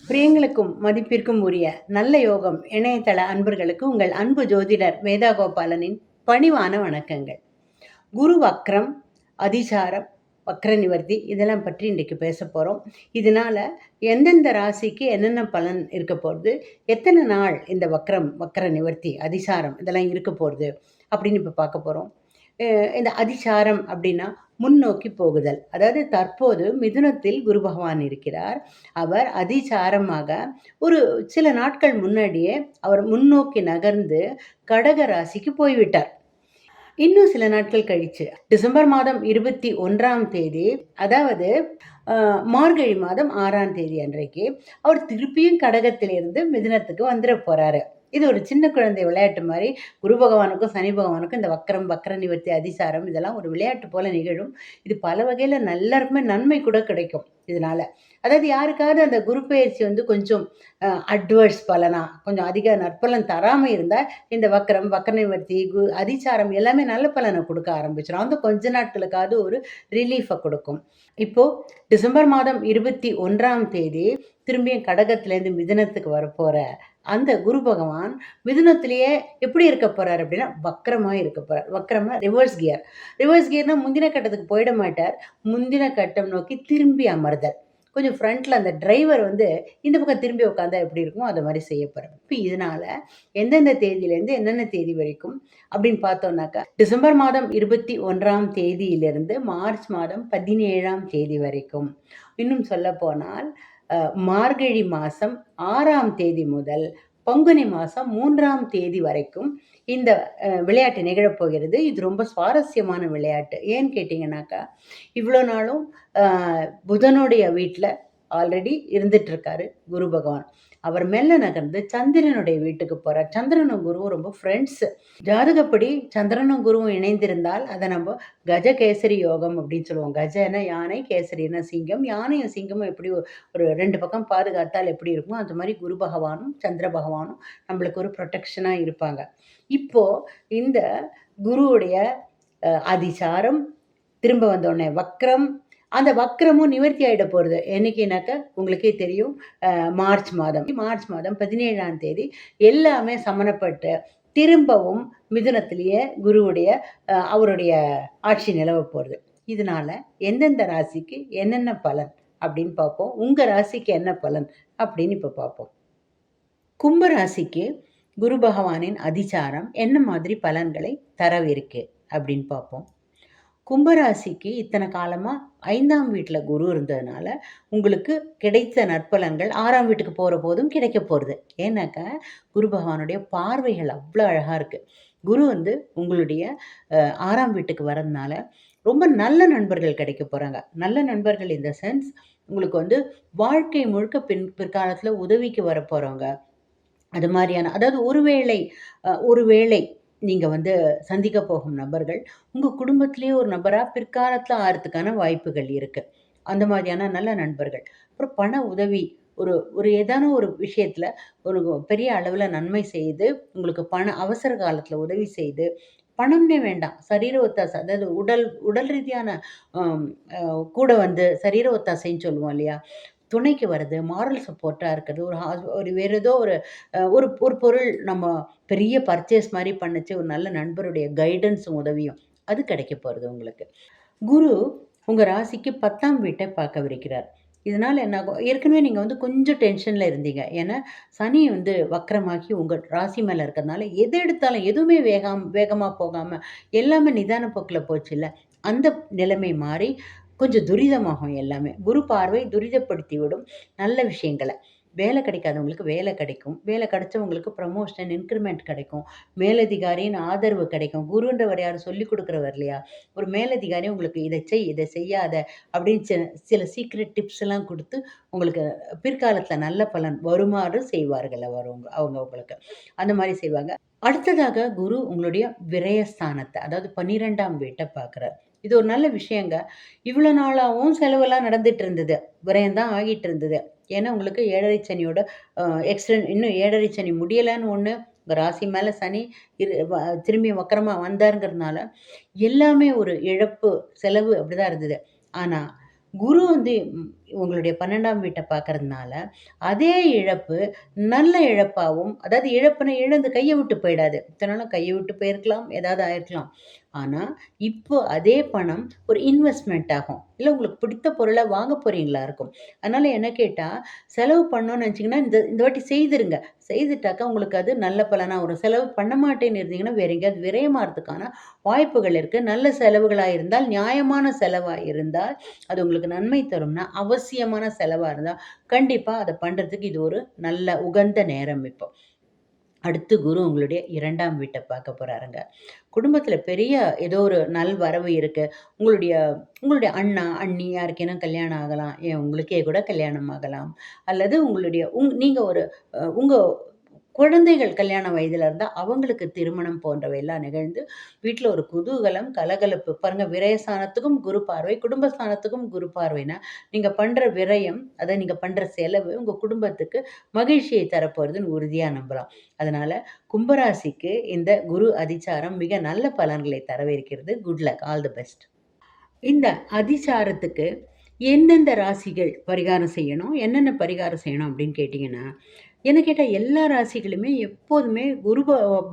பிரியங்களுக்கும் மதிப்பிற்கும் உரிய நல்ல யோகம் இணையதள அன்பர்களுக்கு உங்கள் அன்பு ஜோதிடர் வேதா கோபாலனின் பணிவான வணக்கங்கள். குரு வக்ரம், அதிசாரம், வக்ர நிவர்த்தி இதெல்லாம் பற்றி இன்றைக்கு பேச போகிறோம். இதனால் எந்தெந்த ராசிக்கு என்னென்ன பலன் இருக்க போகிறது, எத்தனை நாள் இந்த வக்ர நிவர்த்தி, அதிசாரம் இதெல்லாம் இருக்க போகிறது அப்படின்னு இப்போ பார்க்க போகிறோம். இந்த அதிசாரம் அப்படின்னா முன்னோக்கி போகுதல். அதாவது தற்போது மிதுனத்தில் குரு பகவான் இருக்கிறார். அவர் அதிசாரமாக ஒரு சில நாட்கள் முன்னாடியே அவர் முன்னோக்கி நகர்ந்து கடக ராசிக்கு போய்விட்டார். இன்னும் சில நாட்கள் கழிச்சு டிசம்பர் மாதம் 21ஆம் தேதி, அதாவது மார்கழி மாதம் 6ஆம் தேதி அன்றைக்கு அவர் திருப்பியும் கடகத்திலிருந்து மிதுனத்துக்கு வந்துட போறாரு. இது ஒரு சின்ன குழந்தை விளையாட்டு மாதிரி குரு பகவானுக்கும் சனி பகவானுக்கும் இந்த வக்ர நிவர்த்தி, அதிசாரம் இதெல்லாம் ஒரு விளையாட்டு போல நிகழும். இது பல வகையில் எல்லாருக்குமே நன்மை கூட கிடைக்கும் இதனால. அதாவது யாருக்காவது அந்த குரு பயிற்சி கொஞ்சம் அட்வர்ஸ் பலனா, கொஞ்சம் அதிக நற்பலன் தராமல் இருந்தால் இந்த வக்ர நிவர்த்தி, அதிசாரம் எல்லாமே நல்ல பலனை கொடுக்க ஆரம்பிச்சிடும். அந்த கொஞ்ச நாட்களுக்காவது ஒரு ரிலீஃபை கொடுக்கும். இப்போது டிசம்பர் மாதம் 21ஆம் தேதி திரும்பியும் கடகத்திலேருந்து மிதுனத்துக்கு வரப்போகிற அந்த குரு பகவான் மிதுனத்திலேயே எப்படி இருக்க போகிறார் அப்படின்னா வக்ரமாக இருக்க போகிறார். வக்ரமாக ரிவர்ஸ் கியர்னால் முந்தின கட்டத்துக்கு போயிட மாட்டார். முந்தின கட்டம் நோக்கி திரும்பி அமர்தல். கொஞ்சம் ஃப்ரண்ட்டில் அந்த டிரைவர் இந்த பக்கம் திரும்பி உட்காந்தா எப்படி இருக்குமோ அதை மாதிரி செய்ய போகிறார். இப்போ இதனால் எந்தெந்த தேதியிலேருந்து என்னென்ன தேதி வரைக்கும் அப்படின்னு பார்த்தோம்னாக்கா, டிசம்பர் மாதம் 21ஆம் தேதியிலிருந்து மார்ச் மாதம் 17ஆம் தேதி வரைக்கும், இன்னும் சொல்ல போனால் மார்கழி மாதம் 6ஆம் தேதி முதல் பங்குனி மாதம் 3ஆம் தேதி வரைக்கும் இந்த விளையாட்டு நிகழப்போகிறது. இது ரொம்ப சுவாரஸ்யமான விளையாட்டு. ஏன்னு கேட்டிங்கனாக்கா, இவ்வளோ நாளும் புதனுடைய வீட்டில் ஆல்ரெடி இருந்துகிட்ருக்காரு குரு பகவான். அவர் மெல்ல நகர்ந்து சந்திரனுடைய வீட்டுக்கு போகிறார். சந்திரனும் குருவும் ரொம்ப ஃப்ரெண்ட்ஸு. ஜாதகப்படி சந்திரனும் குருவும் இணைந்திருந்தால் அதை நம்ம கஜகேசரி யோகம் அப்படின்னு சொல்லுவோம். கஜன யானை, கேசரினா சிங்கம். யானையும் சிங்கமும் எப்படி ஒரு 2 பக்கம் பாதுகாத்தால் எப்படி இருக்குமோ அந்த மாதிரி குரு பகவானும் சந்திர பகவானும் நம்மளுக்கு ஒரு ப்ரொடெக்ஷனாக இருப்பாங்க. இப்போது இந்த குருவுடைய அதிசாரம் திரும்ப வந்தோடனே வக்ரம், அந்த வக்ரமும் நிவர்த்தி ஆகிட போகிறது. என்னைக்குனாக்கா உங்களுக்கே தெரியும், மார்ச் மாதம் 17ஆம் தேதி எல்லாமே சமணப்பட்டு திரும்பவும் மிதுனத்திலேயே குருவுடைய அவருடைய ஆட்சி நிலவ போகிறது. இதனால் எந்தெந்த ராசிக்கு என்னென்ன பலன் அப்படின்னு பார்ப்போம். உங்கள் ராசிக்கு என்ன பலன் அப்படின்னு இப்போ பார்ப்போம். கும்ப ராசிக்கு குரு பகவானின் அதிசாரம் என்ன மாதிரி பலன்களை தரவிருக்கு அப்படின்னு பார்ப்போம். கும்பராசிக்கு இத்தனை காலமாக 5ஆம் வீட்டில் குரு இருந்ததுனால உங்களுக்கு கிடைத்த நற்பலன்கள் 6ஆம் வீட்டுக்கு போகிற போதும் கிடைக்க போகிறது. ஏன்னாக்கா குரு பகவானுடைய பார்வைகள் அவ்வளோ அழகாக இருக்குது. குரு உங்களுடைய 6ஆம் வீட்டுக்கு வரதுனால ரொம்ப நல்ல நண்பர்கள் கிடைக்க போகிறாங்க. நல்ல நண்பர்கள் இந்த சென்ஸ் உங்களுக்கு வாழ்க்கை முழுக்க பிற்காலத்தில் உதவிக்கு வர போகிறவங்க. அது மாதிரியான, அதாவது ஒருவேளை நீங்கள் சந்திக்க போகும் நபர்கள் உங்கள் குடும்பத்திலேயே ஒரு நபராக பிற்காலத்தில் ஆகிறதுக்கான வாய்ப்புகள் இருக்குது. அந்த மாதிரியான நல்ல நண்பர்கள். அப்புறம் பண உதவி, ஒரு ஏதான ஒரு விஷயத்தில் ஒரு பெரிய அளவில் நன்மை செய்து உங்களுக்கு அவசர காலத்தில் உதவி செய்து, பணம்னே வேண்டாம், சரீர ஒத்தாசை, அதாவது உடல் ரீதியான கூட சரீர ஒத்தாசைன்னு சொல்லுவோம் இல்லையா, துணைக்கு வருது, மாரல் சப்போர்ட்டாக இருக்கிறது, ஒரு வேறு ஏதோ ஒரு பொருள் நம்ம பெரிய பர்ச்சேஸ் மாதிரி பண்ணுச்சு, ஒரு நல்ல நண்பருடைய கைடன்ஸும் உதவியும் அது கிடைக்க போகிறது உங்களுக்கு. குரு உங்கள் ராசிக்கு 10ஆம் வீட்டை பார்க்கவிருக்கிறார். இதனால் என்ன ஆகும், ஏற்கனவே நீங்கள் கொஞ்சம் டென்ஷனில் இருந்தீங்க. ஏன்னா சனி வக்கரமாகி உங்கள் ராசி மேலே இருக்கிறதுனால எது எடுத்தாலும் எதுவுமே வேகமாக போகாமல் எல்லாமே நிதான போக்கில் போச்சு இல்லை, அந்த நிலைமை மாறி கொஞ்சம் துரிதமாகும் எல்லாமே. குரு பார்வை துரிதப்படுத்தி விடும் நல்ல விஷயங்களை. வேலை கிடைக்காதவங்களுக்கு வேலை கிடைக்கும். வேலை கிடைச்சவங்களுக்கு ப்ரமோஷன், இன்க்ரிமெண்ட் கிடைக்கும். மேலதிகாரியின் ஆதரவு கிடைக்கும். குருன்றவர் யார், சொல்லி கொடுக்குறவர் இல்லையா, ஒரு மேலதிகாரி உங்களுக்கு இதை செய்யாத அப்படின்னு சில சீக்ரெட் டிப்ஸ் எல்லாம் கொடுத்து உங்களுக்கு பிற்காலத்தில் நல்ல பலன் வருமாறு செய்வார்கள் அவங்க உங்களுக்கு அந்த மாதிரி செய்வாங்க. அடுத்ததாக குரு உங்களுடைய விரயஸ்தானத்தை, அதாவது 12ஆம் வீட்டை பார்க்குறார். இது ஒரு நல்ல விஷயங்க. இவ்வளோ நாளாகவும் செலவெல்லாம் நடந்துட்டு இருந்தது, விரயம்தான் ஆகிட்டு இருந்தது. ஏன்னா உங்களுக்கு 7.5 சனியோட இன்னும் 7.5 சனி முடியலைன்னு ஒன்று, உங்கள் ராசி மேலே சனி திரும்பி வக்கரமாக வந்தாருங்கிறதுனால எல்லாமே ஒரு இழப்பு, செலவு அப்படி தான் இருந்தது. ஆனால் குரு உங்களுடைய 12ஆம் வீட்ட பார்க்கறதுனால, அதே இழப்பு நல்ல இழப்பாவும், அதாவது இழப்புனா இழந்து கைய விட்டு போயிடாது. இத்தன நாளும் கைய விட்டு போயிருக்கலாம், ஏதாவது ஆயிருக்கலாம். ஆனா, இப்போ அதே பணம் ஒரு இன்வெஸ்ட்மென்ட் ஆகும். இல்ல உங்களுக்கு பிடித்த பொருள வாங்க போறீங்களா இருக்கும். அதனால என்ன கேட்டா, செலவு பண்ணணும்னு நெனச்சீங்கன்னா, இந்த இந்த வாட்டி செய்துருங்க. செய்துட்டாக்கா உங்களுக்கு அது நல்ல பலனா வரும். செலவு பண்ண மாட்டேன்னு இருந்தீங்கன்னா, வேற எங்கேயாவது விரயமாறதுக்கான வாய்ப்புகள் இருக்கு. நல்ல செலவுகளா இருந்தால், நியாயமான செலவா இருந்தால், அது உங்களுக்கு நன்மை தரும்னா, அவசியமான செலவா இருந்தா, கண்டிப்பா அத பண்றதுக்கு இது ஒரு நல்ல உகந்த நேரம் இப்போ. அடுத்து குரு உங்களுடைய 2ஆம் வீட்ட பார்க்க போறாருங்க. குடும்பத்தில பெரிய ஏதோ ஒரு நல்வரவு இருக்கு. உங்களுடைய உங்களுடைய அண்ணா, அண்ணி யாருக்கேனும் கல்யாணம் ஆகலாம். ஏன் உங்களுக்கே கூட கல்யாணம் ஆகலாம். அல்லது உங்களுடைய நீங்க ஒரு உங்க குழந்தைகள் கல்யாண வயதில இருந்தா, அவங்களுக்கு திருமணம் போன்றவையெல்லாம் நிகழ்ந்து, வீட்ல ஒரு குதூகலம், கலகலப்பு. பாருங்க விரயஸ்தானத்துக்கும் குரு பார்வை, குடும்பஸ்தானத்துக்கும் குரு பார்வைன்னா, நீங்க பண்ற விரயம், அத நீங்க பண்ற செலவு உங்க குடும்பத்துக்கு மகிழ்ச்சியை தரப்போறதுன்னு உறுதியா நம்பலாம். அதனால கும்பராசிக்கு இந்த குரு அதிச்சாரம் மிக நல்ல பலன்களை தரவிருக்கிறது. Good luck. All the best. இந்த அதிசாரத்துக்கு எந்தெந்த ராசிகள் பரிகாரம் செய்யணும்? என்னென்ன பரிகாரம் செய்யணும் அப்படின்னு கேட்டீங்கன்னா, என்ன கேட்டா எல்லா ராசிகளுமே எப்போதுமே குரு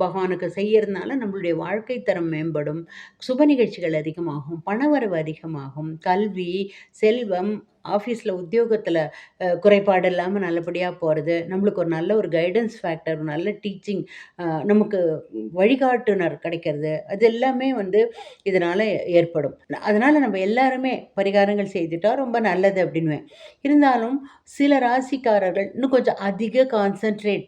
பகவானுக்கு செய்யறதுனால நம்மளுடைய வாழ்க்கை தரம் மேம்படும். சுப நிகழ்ச்சிகள் அதிகமாகும். பணவரவு அதிகமாகும். கல்வி, செல்வம், ஆஃபீஸ்ல உத்தியோகத்தில குறைபாடு இல்லாம நல்லபடியா போறது. நம்மளுக்கு ஒரு நல்ல ஒரு கைடன்ஸ் ஃபேக்டர், ஒரு நல்ல டீச்சிங் நமக்கு வழிகாட்டுனர் கிடைக்கிறது. அது எல்லாமே வந்து இதனால ஏற்படும். அதனால நம்ம எல்லாருமே பரிகாரங்கள் செய்துட்டா ரொம்ப நல்லது அப்படின்னுவேன். இருந்தாலும் சில ராசிக்காரர்கள் இன்னும் கொஞ்சம் அதிக கான்சன்ட்ரேட்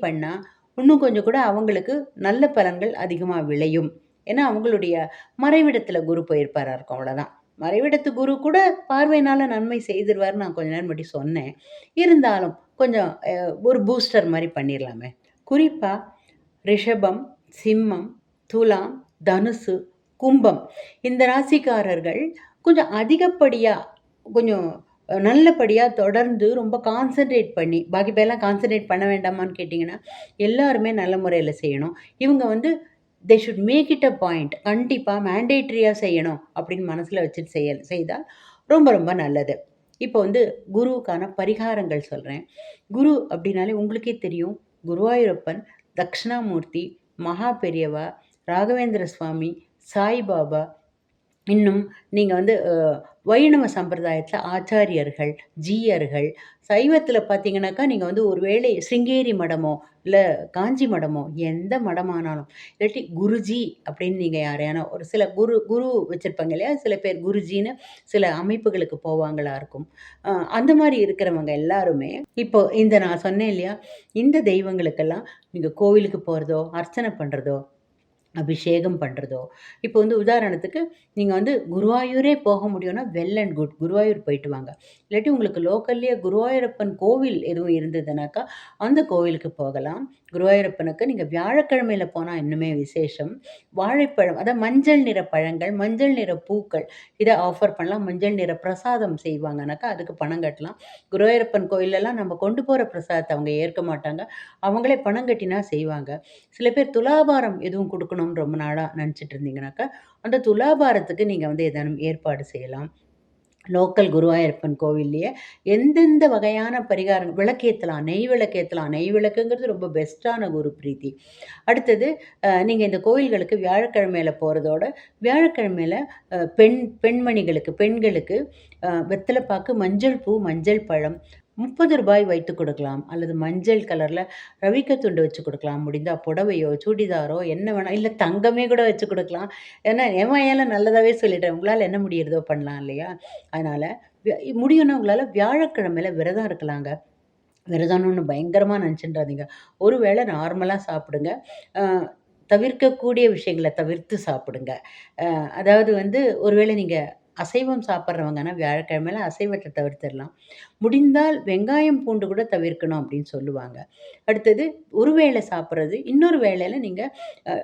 பண்ணா, இன்னும் கொஞ்சம் கூட அவங்களுக்கு நல்ல பலன்கள் அதிகமா விளையும். ஏன்னா, அவங்களுடைய மறைவிடத்தில குரு போயிருப்பாரா இருக்கும் அவ்வளோதான். மறைவிடத்து குரு கூட பார்வையினால நன்மை செய்துருவாருன்னு நான் கொஞ்ச நேரம் முன்னாடி சொன்னேன். இருந்தாலும் கொஞ்சம் ஒரு பூஸ்டர் மாரி பண்ணிரலாமே. குறிப்பா ரிஷபம், சிம்மம், துலாம், தனுசு, கும்பம் இந்த ராசிக்காரர்கள் கொஞ்சம் அதிகப்படியா கொஞ்சம் நல்லபடியா தொடர்ந்து ரொம்ப கான்சன்ட்ரேட் பண்ணி, பாக்கி பேர்லாம் கான்சன்ட்ரேட் பண்ண வேண்டாமான்னு கேட்டீங்கன்னா, எல்லாருமே நல்ல முறையில செய்யணும். இவங்க வந்து they should make it a point. கண்டிப்பா மேண்டேட்டரியா செய்யணும் அப்படின்னு மனசுல வச்சுட்டு செய்தால் ரொம்ப ரொம்ப நல்லது. இப்போ வந்து குருவுக்கான பரிகாரங்கள் சொல்றேன். குரு அப்படின்னாலே உங்களுக்கே தெரியும். குருவாயூரப்பன், தக்ஷணாமூர்த்தி, மகா பெரியவா, ராகவேந்திர சுவாமி, சாய்பாபா, இன்னும் நீங்க வந்து வைணவ சம்பிரதாயத்தில ஆச்சாரியர்கள், ஜீயர்கள், சைவத்தில பார்த்தீங்கன்னாக்கா, நீங்க வந்து ஒரு வேளை சிருங்கேரி மடமோ, இல்ல காஞ்சி மடமோ, எந்த மடமானாலும், இல்லாட்டி குருஜி அப்படின்னு நீங்க யாரையானா ஒரு சில குரு குரு வச்சிருப்பாங்க இல்லையா? சில பேர் குருஜின்னு சில அமைப்புகளுக்கு போவாங்களா இருக்கும். அந்த மாரி இருக்கிறவங்க எல்லாருமே, இப்போ இந்த நான் சொன்னேன் இல்லையா? இந்த தெய்வங்களுக்கெல்லாம் நீங்க கோவிலுக்கு போறதோ, அர்ச்சனை பண்றதோ, அபிஷேகம் பண்றதோ, இப்போ வந்து உதாரணத்துக்கு நீங்க வந்து குருவாயூரே போக முடியும்னா, வெல் அண்ட் குட். குருவாயூர் போயிட்டு வாங்க. இல்லாட்டி உங்களுக்கு லோக்கல்லயே குருவாயூரப்பன் கோவில் எதுவும் இருந்ததுனாக்கா, அந்த கோவிலுக்கு போகலாம். குருவாயூரப்பனுக்கு நீங்க வியாழக்கிழமையில போனா இன்னுமே விசேஷம். வாழைப்பழம் அதாவது மஞ்சள் நிற பழங்கள், மஞ்சள் நிற பூக்கள் இத ஆஃபர் பண்ணலாம். மஞ்சள் நிற பிரசாதம் செய்வாங்கனாக்கா, அதுக்கு பணம் கட்டலாம். குருவாயூரப்பன் கோயில்லலாம் நம்ம கொண்டு போற பிரசாதத்த அவங்க ஏற்க மாட்டாங்க. அவங்களே பணம் கட்டினா செய்வாங்க. சில பேர் துலாபாரம் எதுவும் குடுக்கணும்னு ரொம்ப நாளா நெனச்சிட்டு இருந்தீங்கனாக்கா, அந்த துலாபாரத்துக்கு நீங்க வந்து ஏதேனும் ஏற்பாடு செய்யலாம். லோக்கல் குருவாயூரப்பன் கோவில்லயே எந்தெந்த வகையான பரிகாரம் விளக்கேத்தலாம். நெய் விளக்கேத்தலாம். நெய் விளக்குங்கிறது ரொம்ப பெஸ்ட்டான குரு பிரீத்தி. அடுத்தது நீங்க இந்த கோயில்களுக்கு வியாழக்கிழமையில போறதோட, வியாழக்கிழமையில பெண்மணிகளுக்கு, பெண்களுக்கு வெத்தல பாக்கு, மஞ்சள் பூ, மஞ்சள் பழம் ரூ. 30 வைத்து கொடுக்கலாம். அல்லது மஞ்சள் கலர்ல ரவிக்க துண்டு வச்சு கொடுக்கலாம். முடிந்தா புடவையோ, சுடிதாரோ என்ன வேணா இல்ல தங்கமே கூட வச்சு கொடுக்கலாம். ஏன்னா என் வாயால நல்லதாவே சொல்லிட்டேன். உங்களால என்ன முடியிறதோ பண்ணலாம் இல்லையா? அதனால விய முடியும்னா உங்களால வியாழக்கிழமையில விரதம் இருக்கலாங்க. விரதம்னு ஒண்ணு பயங்கரமா நெனச்சுன்றாதீங்க. ஒரு வேள நார்மலா சாப்பிடுங்க. அ தவிர்க்கக்கூடிய விஷயங்கள தவிர்த்து சாப்பிடுங்க. அதாவது வந்து ஒருவேளை நீங்க அசைவம் சாப்பிடுறவங்கன்னா, வியாழக்கிழமையில அசைவத்த தவிர்த்திடலாம். முடிந்தால் வெங்காயம், பூண்டு கூட தவிர்க்கணும் அப்படின்னு சொல்லுவாங்க. அடுத்தது ஒரு வேளை சாப்பிடுறது, இன்னொரு வேளையில நீங்க அ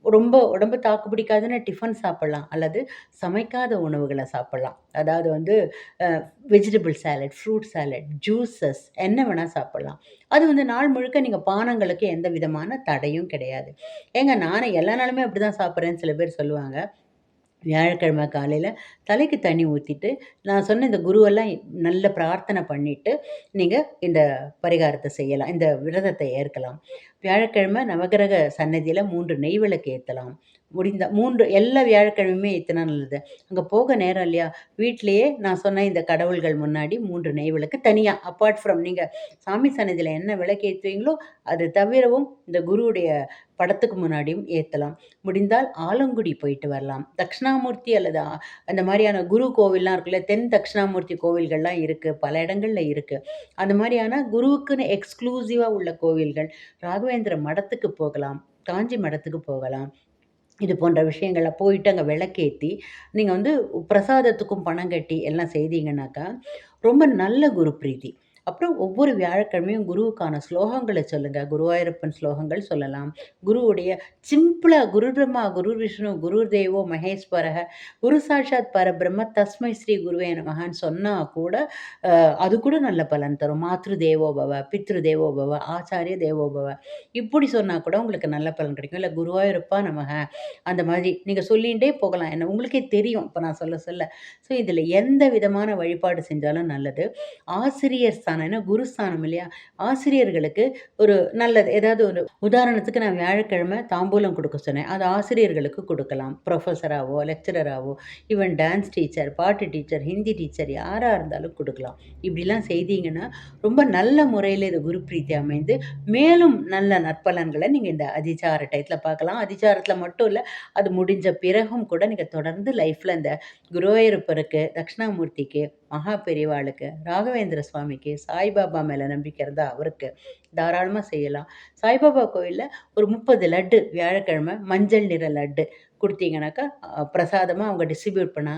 ரொம்ப உடம்பு தாக்கு பிடிக்காதுன்னா டிஃபன் சாப்பிடலாம். அல்லது சமைக்காத உணவுகள சாப்பிடலாம். அதாவது வந்து அ vegetable salad, fruit salad, juices என்ன வேணா சாப்பிடலாம். அது வந்து நாள் முழுக்க நீங்க பானங்களுக்கு எந்த விதமான தடையும் கிடையாது. ஏங்க நானே எல்லா நாளுமே அப்படிதான் சாப்பிடுறேன்னு சில பேர் சொல்லுவாங்க. வியாழக்கிழமை காலையில தலைக்கு தண்ணி ஊத்திட்டு, நான் சொன்ன இந்த குருவெல்லாம் நல்ல பிரார்த்தனை பண்ணிட்டு, நீங்க இந்த பரிகாரத்த செய்யலாம். இந்த விரதத்த ஏற்கலாம். வியாழக்கிழமை நவகிரக சன்னதியில 3 நெய் விளக்கு ஏத்தலாம். முடிந்தா 3 எல்லா வியாழக்கிழமையுமே ஏத்துனா நல்லது. அங்க போக நேரம் இல்லையா? வீட்லயே நான் சொன்ன இந்த கடவுள்கள் முன்னாடி 3 நெய் விளக்கு தனியா அப்பார்ட் ஃப்ரம் நீங்க சாமி சன்னதியில என்ன விளக்கு ஏத்துவீங்களோ, அது தவிரவும் இந்த குருவுடைய படத்துக்கு முன்னாடியும் ஏத்தலாம். முடிந்தால் ஆலங்குடி போயிட்டு வரலாம். தட்சிணாமூர்த்தி அல்லது அந்த மாரியான குரு கோவில்லாம் இருக்குல்ல, தென் தட்சிணாமூர்த்தி கோவில்கள்லாம் இருக்கு. பல இடங்கள்ல இருக்கு. அந்த மாரியான குருவுக்குன்னு எக்ஸ்க்ளூசிவா உள்ள கோவில்கள், ராகவேந்திர மடத்துக்கு போகலாம். காஞ்சி மடத்துக்கு போகலாம். இது போன்ற விஷயங்கள்ல போயிட்டு அங்க விளக்கேத்தி, நீங்க வந்து பிரசாதத்துக்கும் பணம் கட்டி எல்லாம் செய்தீங்கன்னாக்கா, ரொம்ப நல்ல குரு பிரீத்தி. அப்புறம் ஒவ்வொரு வியாழக்கிழமையும் குருவுக்கான ஸ்லோகங்கள சொல்லுங்க. குருவாயூரப்பன் ஸ்லோகங்கள் சொல்லலாம். குருவுடைய சிம்பிளா குரு பிரம்மா, குரு விஷ்ணு, குரு தேவோ மகேஸ்வரஹ, குரு சாட்சாத் பரபிரம்ம தஸ்மை ஸ்ரீ குருவே நமஹன்னு சொன்னா கூட, அது கூட நல்ல பலன் தரும். மாத்ரு தேவோ பவ, பித்ரு தேவோ பவ, ஆச்சாரிய தேவோ பவ. இப்படி சொன்னா கூட உங்களுக்கு நல்ல பலன் கிடைக்கும். இல்ல குருவாயூரப்பா நமக அந்த மாதிரி நீங்க சொல்லிண்டே போகலாம். என்ன உங்களுக்கே தெரியும். இப்ப நான் சொல்ல சொல்ல. ஸோ இதில எந்த விதமான வழிபாடு செஞ்சாலும் நல்லது. ஆசிரியர் ஸ்தானம் ஏன்னா குருஸ்தானம் இல்லையா? ஆசிரியர்களுக்கு ஒரு நல்லது ஏதாவது ஒரு உதாரணத்துக்கு நான் வியாழக்கிழமை தாம்பூலம் குடுக்க சொன்னேன். அது ஆசிரியர்களுக்கு குடுக்கலாம். புரொஃபஸராவோ, லெக்சரராவோ, ஈவன் டான்ஸ் டீச்சர், பாட்டு டீச்சர், ஹிந்தி டீச்சர் யாரா இருந்தாலும் குடுக்கலாம். இப்படிலாம் செய்தீங்கன்னா, ரொம்ப நல்ல முறையில இது குரு பிரீத்தி அமைந்து, மேலும் நல்ல நற்பலன்கள நீங்க இந்த அதிசார டயத்துல பார்க்கலாம். அதிசாரத்துல மட்டும் இல்ல, அது முடிஞ்ச பிறகும் கூட நீங்க தொடர்ந்து லைஃப்ல இந்த குருவாயூரப்பருக்கு, தட்சிணாமூர்த்திக்கு, மகா பெரியவாளுக்கு, ராகவேந்திர சுவாமிக்கு, சாய்பாபா மேல நம்பிக்கை இருந்தா அவருக்கு தாராளமா செய்யலாம். சாய்பாபா கோயில்ல ஒரு 30 லட்டு வியாழக்கிழமை மஞ்சள் நிற லட்டு குடுத்தீங்கன்னாக்கா, பிரசாதமா அவங்க டிஸ்ட்ரிபியூட் பண்ணா,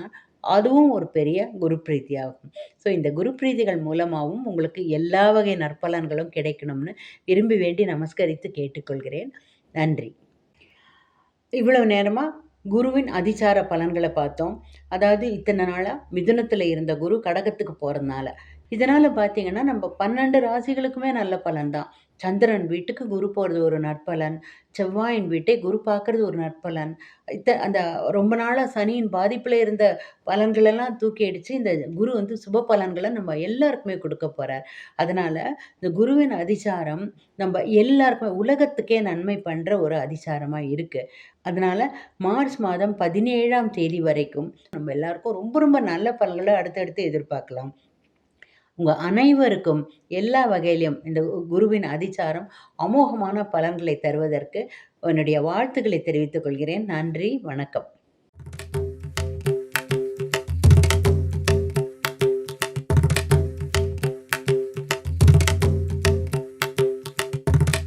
அதுவும் ஒரு பெரிய குரு பிரீத்தி ஆகும். ஸோ இந்த குரு பிரீதிகள் மூலமாவும் உங்களுக்கு எல்லா வகை நற்பலன்களும் கிடைக்கணும்னு விரும்பி வேண்டி நமஸ்கரித்து கேட்டுக்கொள்கிறேன். நன்றி. இவ்வளவு நேரமா குருவின் அதிசார பலன்கள பார்த்தோம். அதாவது இத்தன நாளா மிதுனத்துல இருந்த குரு கடகத்துக்கு போறதுனால. இதனால பார்த்தீங்கன்னா, நம்ம 12 ராசிகளுக்குமே நல்ல பலன் தான். சந்திரன் வீட்டுக்கு குரு போறது ஒரு நற்பலன். செவ்வாயின் வீட்டை குரு பார்க்கறது ஒரு நற்பலன். அந்த ரொம்ப நாளா சனியின் பாதிப்புல இருந்த பலன்களெல்லாம் தூக்கி அடிச்சு, இந்த குரு வந்து சுப பலன்கள நம்ம எல்லாருக்குமே குடுக்க போறார். அதனால இந்த குருவின் அதிசாரம் நம்ப எல்லாருக்குமே உலகத்துக்கே நன்மை பண்ற ஒரு அதிசாரமா இருக்கு. அதனால மார்ச் மாதம் 17ஆம் தேதி வரைக்கும் நம்ம எல்லாருக்கும் ரொம்ப ரொம்ப நல்ல பலன்கள அடுத்தடுத்து எதிர்பார்க்கலாம். உங்க அனைவருக்கும் எல்லா வகையிலும் இந்த குருவின் அதிசாரம் அமோகமான பலன்களை தருவதற்கு என்னுடைய வாழ்த்துக்களை தெரிவித்துக் கொள்கிறேன். நன்றி, வணக்கம்.